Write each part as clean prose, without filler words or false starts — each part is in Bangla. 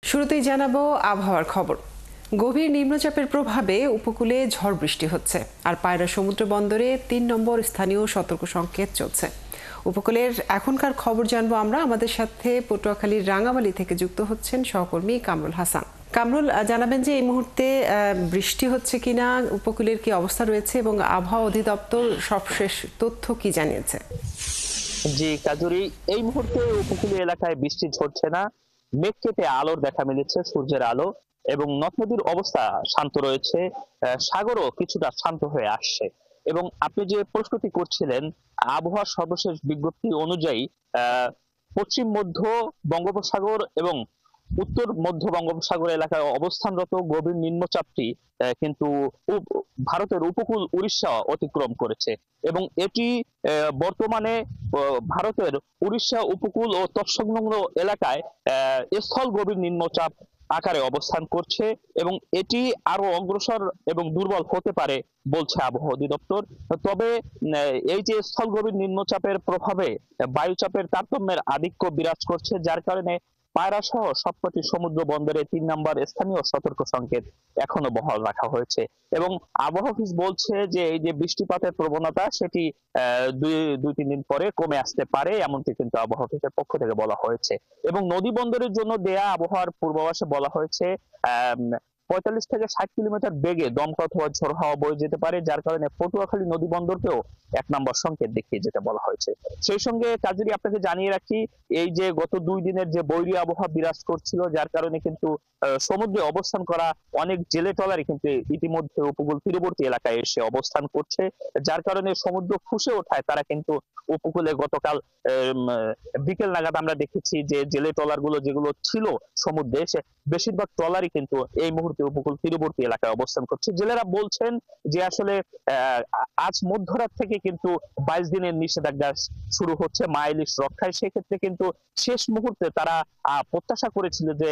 শুরুতেই জানাবো আবহাওয়ার খবর। গভীর নিম্নচাপের প্রভাবে উপকূলে ঝড় বৃষ্টি হচ্ছে, আর পায়রা সমুদ্র বন্দরে ৩ নম্বর স্থানীয় সতর্ক সংকেত চলছে। উপকূলের এখনকার খবর জানবো আমরা। আমাদের সাথে পটুয়াখালীর রাঙামালী থেকে যুক্ত হচ্ছেন সহকর্মী কামরুল হাসান। কামরুল, জানাবেন যে এই মুহূর্তে বৃষ্টি হচ্ছে কিনা, উপকূলের কি অবস্থা রয়েছে এবং আবহাওয়া অধিদপ্তর সবশেষ তথ্য কি জানিয়েছে? জি কাজুরি, এই মুহূর্তে উপকূলীয় এলাকায় বৃষ্টি ঝরছে না। মেঘ কেটে আলোর দেখা মিলেছে, সূর্যের আলো, এবং নদ নদীর অবস্থা শান্ত রয়েছে। সাগরও কিছুটা শান্ত হয়ে আসছে। এবং আপনি যে প্রশ্নটি করছিলেন, আবহাওয়ার সর্বশেষ বিজ্ঞপ্তি অনুযায়ী পশ্চিম মধ্য বঙ্গোপসাগর এবং উত্তর মধ্য বঙ্গোপসাগর এলাকায় অবস্থানরত গভীর নিম্নচাপটি কিন্তু ভারতের উপকূল উড়িষ্যা অতিক্রম করেছে, এবং এটি বর্তমানে ভারতের উড়িষ্যা উপকূল ও তৎসংলগ্ন এলাকায় স্থল গভীর নিম্নচাপ আকারে অবস্থান করছে, এবং এটি আরো অগ্রসর এবং দুর্বল হতে পারে বলছে আবহাওয়া অধিদপ্তর। তবে এই যে স্থল গভীর নিম্নচাপের প্রভাবে বায়ুচাপের তারতম্যের আধিক্য বিরাজ করছে, যার কারণে পায়রা সহ সবকটি সমুদ্র বন্দরে ৩ নম্বর স্থানীয় সতর্ক সংকেত এখনো বহাল রাখা হয়েছে। এবং আবহাওয়া অফিস বলছে যে এই যে বৃষ্টিপাতের প্রবণতা সেটি দুই তিন দিন পরে কমে আসতে পারে, এমনটি কিন্তু আবহাওয়া অফিসের পক্ষ থেকে বলা হয়েছে। এবং নদী বন্দরের জন্য দেয়া আবহাওয়ার পূর্বাভাসে বলা হয়েছে ৪৫ থেকে ৬০ কিলোমিটার বেগে দমকা অথবা ঝোড়ো হাওয়া বয়ে যেতে পারে, যার কারণে পটুয়াখালী নদী বন্দরকেও ১ নম্বর সংকেত দেখিয়ে যেতে বলা হয়েছে। সেই সঙ্গে কাজেরই আপনাকে জানিয়ে রাখি, এই যে গত ২ দিনের যে বৈরী আবহাওয়া বিরাজ করছিল, যার কারণে কিন্তু সমুদ্রে অবস্থান করা অনেক জেলে ট্রলারই কিন্তু ইতিমধ্যে উপকূল তীরবর্তী এলাকায় এসে অবস্থান করছে, যার কারণে সমুদ্র ফুঁসে ওঠায় তারা কিন্তু উপকূলে গতকাল বিকেল নাগাদ আমরা দেখেছি যে জেলে ট্রলার গুলো যেগুলো ছিল সমুদ্রে, সে বেশিরভাগ ট্রলারই কিন্তু এই মুহূর্তে উপকূল তীরবর্তী এলাকায় অবস্থান করছে। জেলেরা বলছেন যে আসলে আজ মধ্যরাত থেকে কিন্তু ২২ দিনের নিষেধাজ্ঞা শুরু হচ্ছে মা ইলিশ রক্ষায়। সেক্ষেত্রে কিন্তু শেষ মুহূর্তে তারা প্রত্যাশা করেছিল যে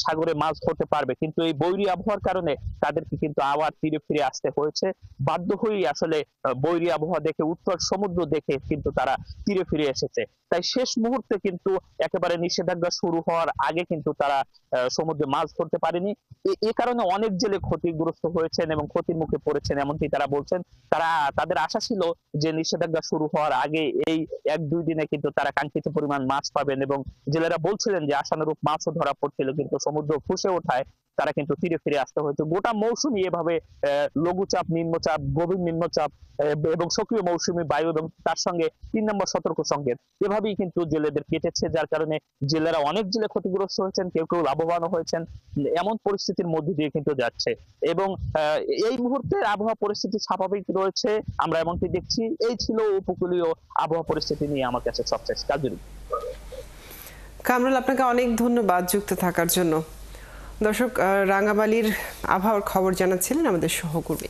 সাগরে মাছ ধরতে পারবে, কিন্তু এই বৈরী আবহাওয়ার কারণে তাদেরকে কিন্তু আবার তীরে ফিরে আসতে হয়েছে। বাধ্য হয়েই আসলে বৈরী আবহাওয়া দেখে, উত্তর সমুদ্র দেখে কিন্তু তারা তীরে ফিরে এসেছে। তাই শেষ মুহূর্তে কিন্তু একেবারে নিষেধাজ্ঞা শুরু হওয়ার আগে কিন্তু তারা সমুদ্রে মাছ ধরতে পারেনি। এ কারণে অনেক জেলে ক্ষতিগ্রস্ত হয়েছেন এবং ক্ষতির মুখে পড়েছেন, এমনটি তারা বলছেন। তাদের আশা ছিল যে নিষেধাজ্ঞা শুরু হওয়ার আগে এই ১-২ দিনে কিন্তু তারা কাঙ্ক্ষিত পরিমাণ মাছ পাবেন, এবং জেলেরা বলছিলেন যে আশানুরূপ মাছও ধরা পড়ছিল, কিন্তু সমুদ্র ফুঁসে ওঠায় তারা কিন্তু তীরে ফিরে আসতে হয়েছে। গোটা মৌসুমী এভাবে লঘুচাপ, নিম্নচাপ, গভীর নিম্নচাপ এবং সক্রিয় মৌসুমী বায়ু এবং তার সঙ্গে ৩ নম্বর সতর্ক সংকেত এভাবেই কিন্তু জেলেদের কেটেছে, যার কারণে জেলেরা অনেক জেলে ক্ষতিগ্রস্ত হয়েছেন, কেউ কেউ লাভবানও হয়েছেন। এমন পরিস্থিতির মধ্যে দিয়ে কিন্তু যাচ্ছে, এবং এই মুহূর্তে আবহাওয়া পরিস্থিতি স্বাভাবিক রয়েছে, আমরা এমনটি দেখছি। এই ছিল উপকূলীয় আবহাওয়া পরিস্থিতি নিয়ে আমার কাছে সবশেষ কাজুরি। কামরুল, আপনাকে অনেক ধন্যবাদ যুক্ত থাকার জন্য। দর্শক, রাঙামালীর আবহাওয়ার খবর জানাচ্ছিলেন আমাদের সহকর্মী।